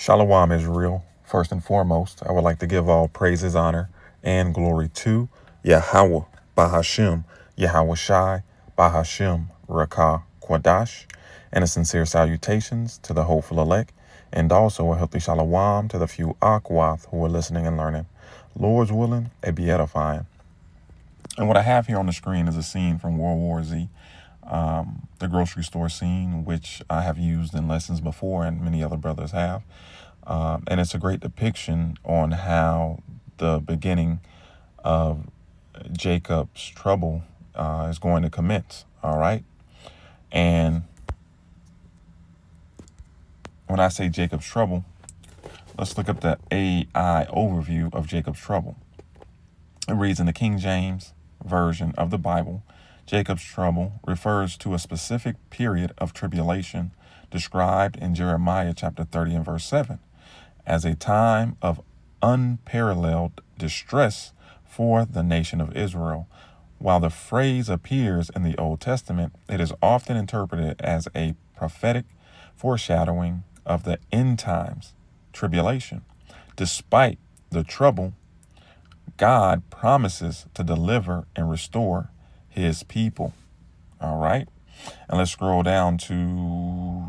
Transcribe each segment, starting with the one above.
Shalom, Israel. First and foremost, I would like to give all praises, honor, and glory to Yahweh, Bahashim, Yahweh Shai, Bahashim, Rakah, Kwadash, and a sincere salutations to the hopeful elect, and also a healthy shalom to the few Akwath who are listening and learning. Lord's willing, it be edifying. And what I have here on the screen is a scene from World War Z, the grocery store scene, which I have used in lessons before and many other brothers have. And it's a great depiction on how the beginning of Jacob's trouble is going to commence. All right. And when I say Jacob's trouble, let's look up the AI overview of Jacob's trouble. It reads in the King James Version of the Bible, Jacob's trouble refers to a specific period of tribulation described in Jeremiah chapter 30 and verse 7 as a time of unparalleled distress for the nation of Israel. While the phrase appears in the Old Testament, it is often interpreted as a prophetic foreshadowing of the end times tribulation. Despite the trouble, God promises to deliver and restore his people. All right. And let's scroll down to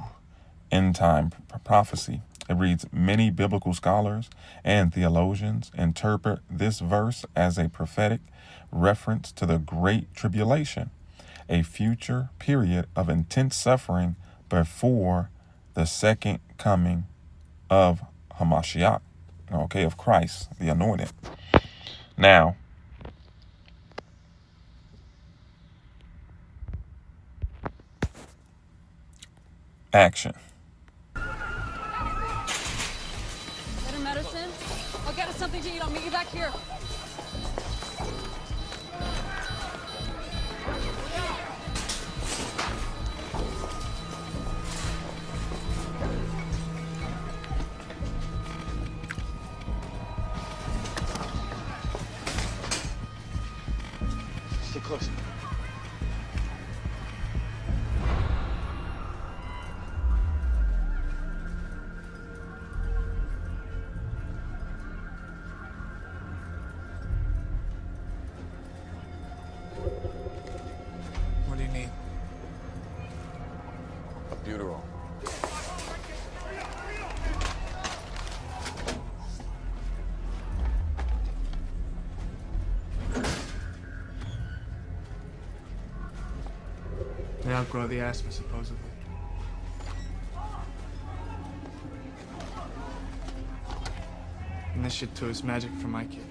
end time prophecy. It reads, many biblical scholars and theologians interpret this verse as a prophetic reference to the Great Tribulation, a future period of intense suffering before the second coming of Hamashiach, of Christ, the Anointed. Now, action. Better medicine? I'll get us something to eat. I'll meet you back here. Stay close. What do you need? A butyrol. They outgrow the asthma, supposedly. And this shit too is magic for my kid.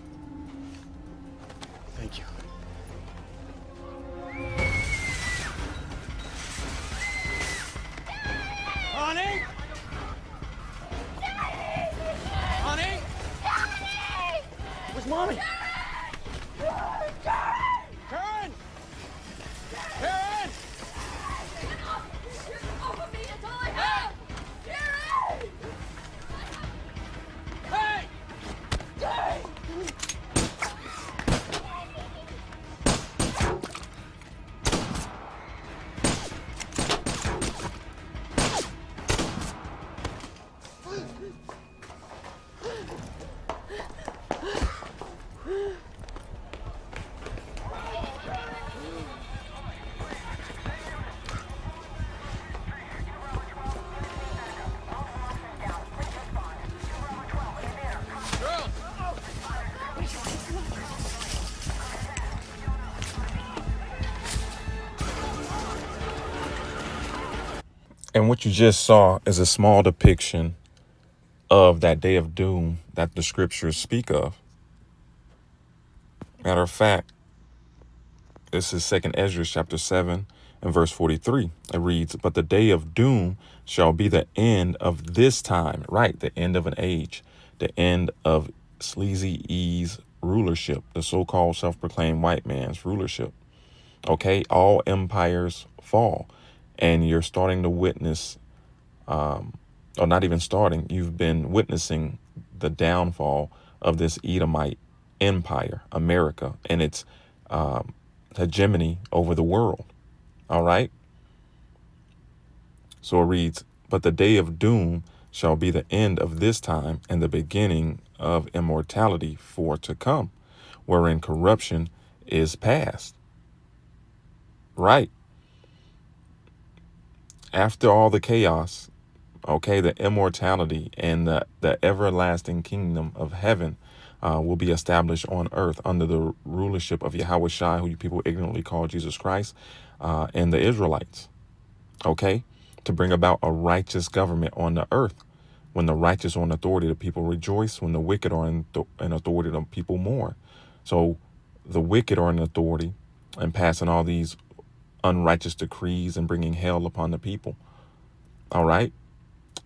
Thank you. Honey? Honey? Where's mommy? Karen! Karen! Hey! And what you just saw is a small depiction of that day of doom that the scriptures speak of. Matter of fact, this is 2nd Ezra chapter 7 and verse 43. It reads, but the day of doom shall be the end of this time. Right, the end of an age, the end of Sleazy E's rulership, the so-called self-proclaimed white man's rulership. Okay, all empires fall. And you're starting to witness, or not even starting, you've been witnessing the downfall of this Edomite empire, America, and its hegemony over the world. All right. So it reads, but the day of doom shall be the end of this time and the beginning of immortality for to come, wherein corruption is past. Right. After all the chaos, okay, the immortality and the everlasting kingdom of heaven will be established on earth under the rulership of Yahweh Shai, who you people ignorantly call Jesus Christ, and the Israelites. Okay, to bring about a righteous government on the earth. When the righteous are in authority, the people rejoice. When the wicked are in authority, the people mourn. So the wicked are in authority and passing all these unrighteous decrees and bringing hell upon the people. All right.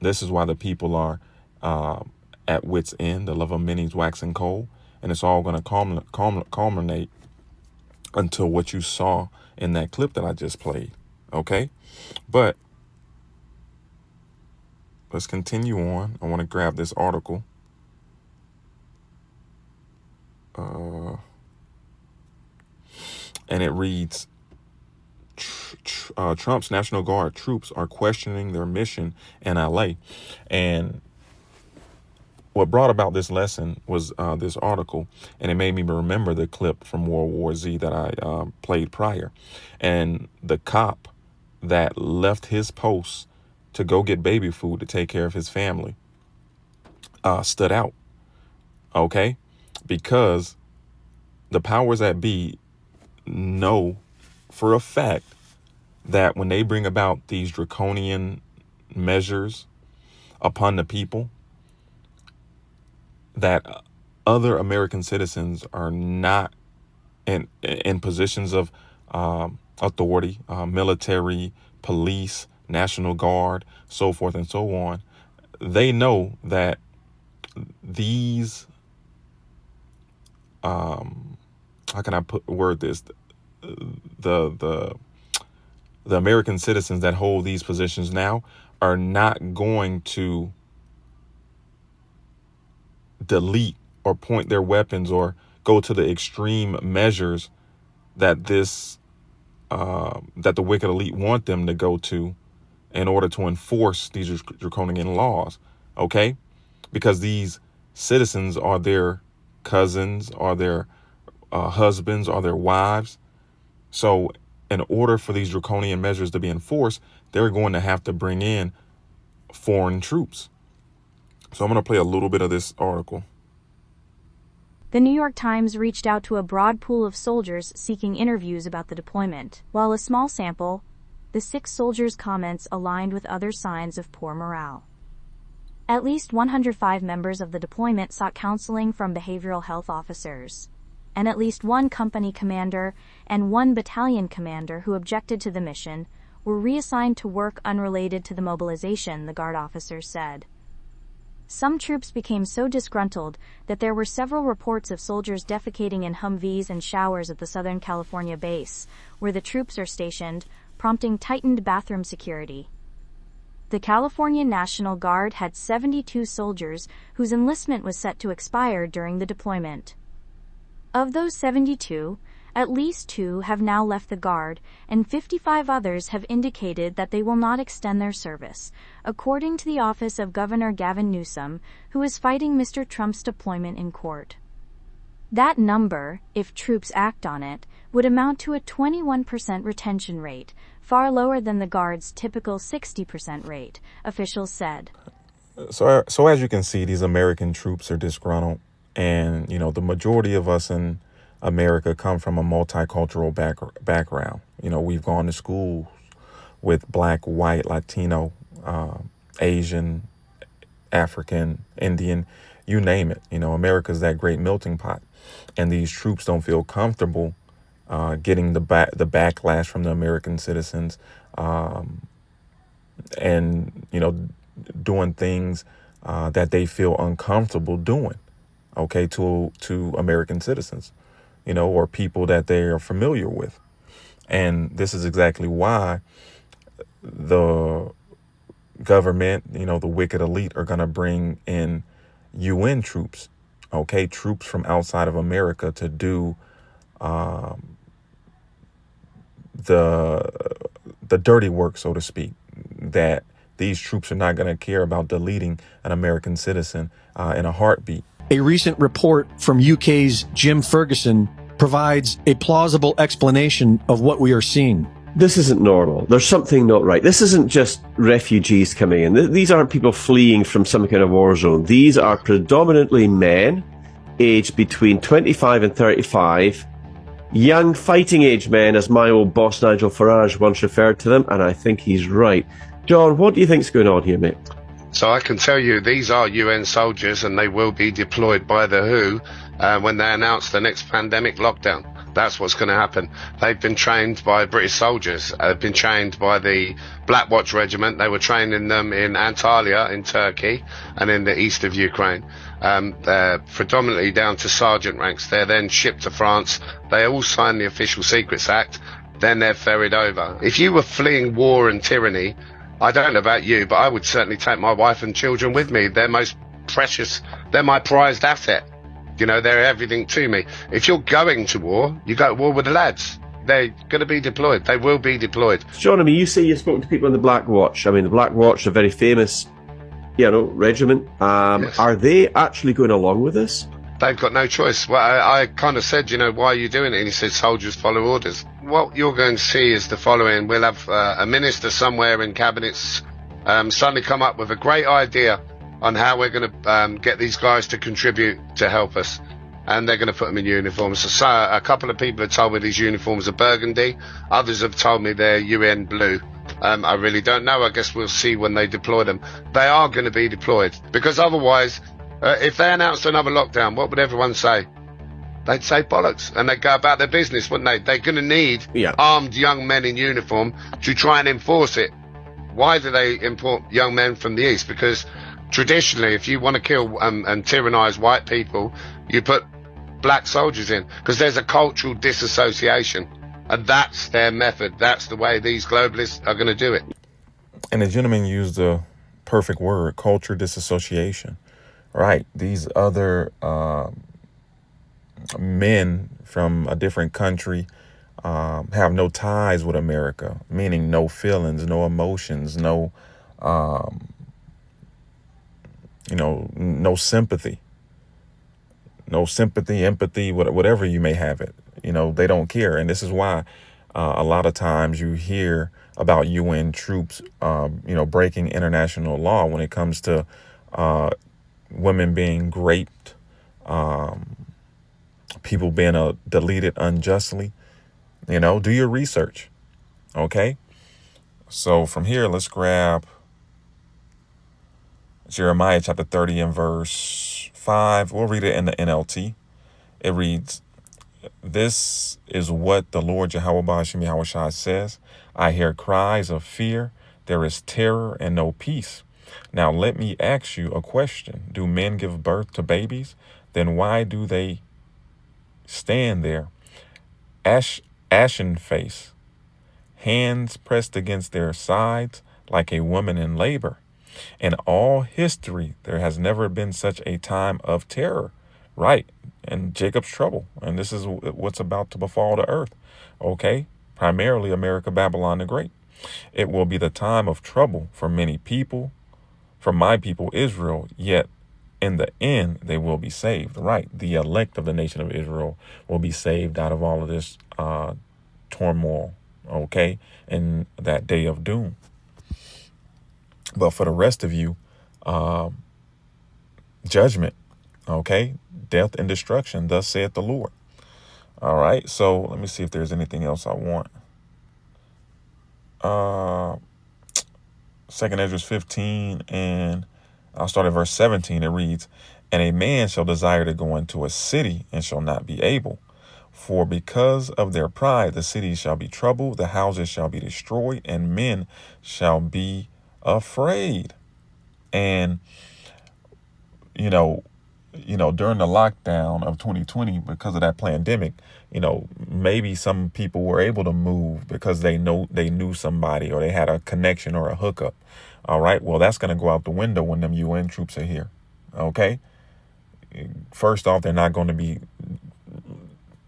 This is why the people are at wit's end. The love of many is waxing cold. And it's all going to culminate until what you saw in that clip that I just played. Okay. But let's continue on. I want to grab this article. And it reads, Trump's National Guard troops are questioning their mission in LA. And what brought about this lesson was this article, and it made me remember the clip from World War Z that I played prior. And the cop that left his post to go get baby food to take care of his family stood out. Okay? Because the powers that be know for a fact that when they bring about these draconian measures upon the people, that other American citizens are not in positions of authority, military, police, National Guard, so forth and so on. They know that these, how can I word this? The American citizens that hold these positions now are not going to delete or point their weapons or go to the extreme measures that that the wicked elite want them to go to in order to enforce these draconian laws. Okay? Because these citizens are their cousins, are their husbands, are their wives. So in order for these draconian measures to be enforced, they're going to have to bring in foreign troops. So I'm going to play a little bit of this article. The New York Times reached out to a broad pool of soldiers seeking interviews about the deployment. While a small sample, the 6 soldiers' comments aligned with other signs of poor morale. At least 105 members of the deployment sought counseling from behavioral health officers, and at least 1 company commander and 1 battalion commander who objected to the mission were reassigned to work unrelated to the mobilization, the Guard officers said. Some troops became so disgruntled that there were several reports of soldiers defecating in Humvees and showers at the Southern California base, where the troops are stationed, prompting tightened bathroom security. The California National Guard had 72 soldiers whose enlistment was set to expire during the deployment. Of those 72, at least 2 have now left the Guard, and 55 others have indicated that they will not extend their service, according to the office of Governor Gavin Newsom, who is fighting Mr. Trump's deployment in court. That number, if troops act on it, would amount to a 21% retention rate, far lower than the Guard's typical 60% rate, officials said. So as you can see, these American troops are disgruntled. And, the majority of us in America come from a multicultural background. We've gone to school with Black, white, Latino, Asian, African, Indian, you name it. America's that great melting pot. And these troops don't feel comfortable getting the backlash from the American citizens and, doing things that they feel uncomfortable doing. Okay, to American citizens, or people that they are familiar with. And this is exactly why the government, the wicked elite are going to bring in UN troops, okay, troops from outside of America to do the dirty work, so to speak, that These troops are not going to care about deleting an American citizen in a heartbeat. A recent report from UK's Jim Ferguson provides a plausible explanation of what we are seeing. This isn't normal. There's something not right. This isn't just refugees coming in. These aren't people fleeing from some kind of war zone. These are predominantly men aged between 25 and 35, young fighting age men, as my old boss Nigel Farage once referred to them, and I think he's right. John, what do you think's going on here, mate? So I can tell you these are UN soldiers, and they will be deployed by the WHO when they announce the next pandemic lockdown. That's what's going to happen. They've been trained by British soldiers. They've been trained by the Black Watch Regiment. They were training them in Antalya in Turkey and in the east of Ukraine. They're predominantly down to sergeant ranks. They're then shipped to France. They all sign the Official Secrets Act. Then they're ferried over. If you were fleeing war and tyranny, I don't know about you, but I would certainly take my wife and children with me. They're most precious. They're my prized asset. You know, they're everything to me. If you're going to war, you go to war with the lads. They're going to be deployed. They will be deployed. John, I mean, you say you've spoken to people in the Black Watch. I mean, the Black Watch, a very famous, regiment. Yes. Are they actually going along with this? They've got no choice. Well, I kind of said, why are you doing it? And he said, soldiers follow orders. What you're going to see is the following. We'll have a minister somewhere in cabinets suddenly come up with a great idea on how we're going to get these guys to contribute to help us. And they're going to put them in uniforms. So a couple of people have told me these uniforms are burgundy. Others have told me they're UN blue. I really don't know. I guess we'll see when they deploy them. They are going to be deployed, because otherwise, if they announced another lockdown, what would everyone say? They'd say bollocks, and they'd go about their business, wouldn't they? They're going to need armed young men in uniform to try and enforce it. Why do they import young men from the East? Because traditionally, if you want to kill and tyrannize white people, you put black soldiers in, because there's a cultural disassociation, and that's their method. That's the way these globalists are going to do it. And the gentleman used the perfect word, culture disassociation. Right. These other men from a different country have no ties with America, meaning no feelings, no emotions, no sympathy. No sympathy, empathy, whatever you may have it. They don't care. And this is why a lot of times you hear about UN troops, breaking international law when it comes to women being raped, people being deleted unjustly. Do your research. Okay. So from here, let's grab Jeremiah chapter 30 and verse 5. We'll read it in the NLT. It reads, "This is what the Lord Yahweh Ba'ashem Yahushua says. I hear cries of fear. There is terror and no peace. Now let me ask you a question. Do men give birth to babies? Then why do they stand there, ashen face, hands pressed against their sides like a woman in labor? In all history, there has never been such a time of terror." Right. And Jacob's trouble. And this is what's about to befall the earth. Okay. Primarily America, Babylon the Great. "It will be the time of trouble for many people, for my people Israel, yet in the end they will be saved." Right. The elect of the nation of Israel will be saved out of all of this turmoil. Okay. In that day of doom. But for the rest of you, judgment. Okay. Death and destruction, thus saith the Lord. All right. So let me see if there's anything else I want. 2nd Ezra 15, and I'll start at verse 17. It reads, "And a man shall desire to go into a city and shall not be able. For because of their pride, the cities shall be troubled, the houses shall be destroyed, and men shall be afraid." And, during the lockdown of 2020, because of that pandemic, maybe some people were able to move because they knew somebody, or they had a connection or a hookup. All right. Well, that's going to go out the window when them UN troops are here. OK. First off, they're not going to be,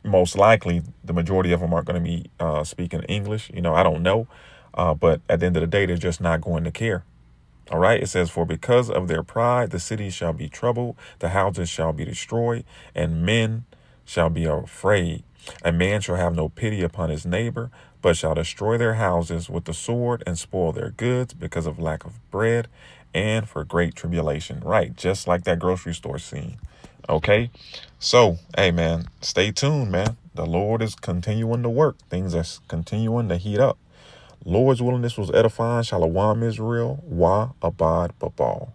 most likely, the majority of them aren't going to be speaking English. I don't know. But at the end of the day, they're just not going to care. All right. It says, for because of their pride, the city shall be troubled, the houses shall be destroyed, and men shall be afraid. A man shall have no pity upon his neighbor, but shall destroy their houses with the sword and spoil their goods because of lack of bread and for great tribulation. Right. Just like that grocery store scene. Okay. So, hey, man, stay tuned, man. The Lord is continuing to work. Things are continuing to heat up. Lord's willing, this was edifying. Shalom, Israel. Wa abad babal.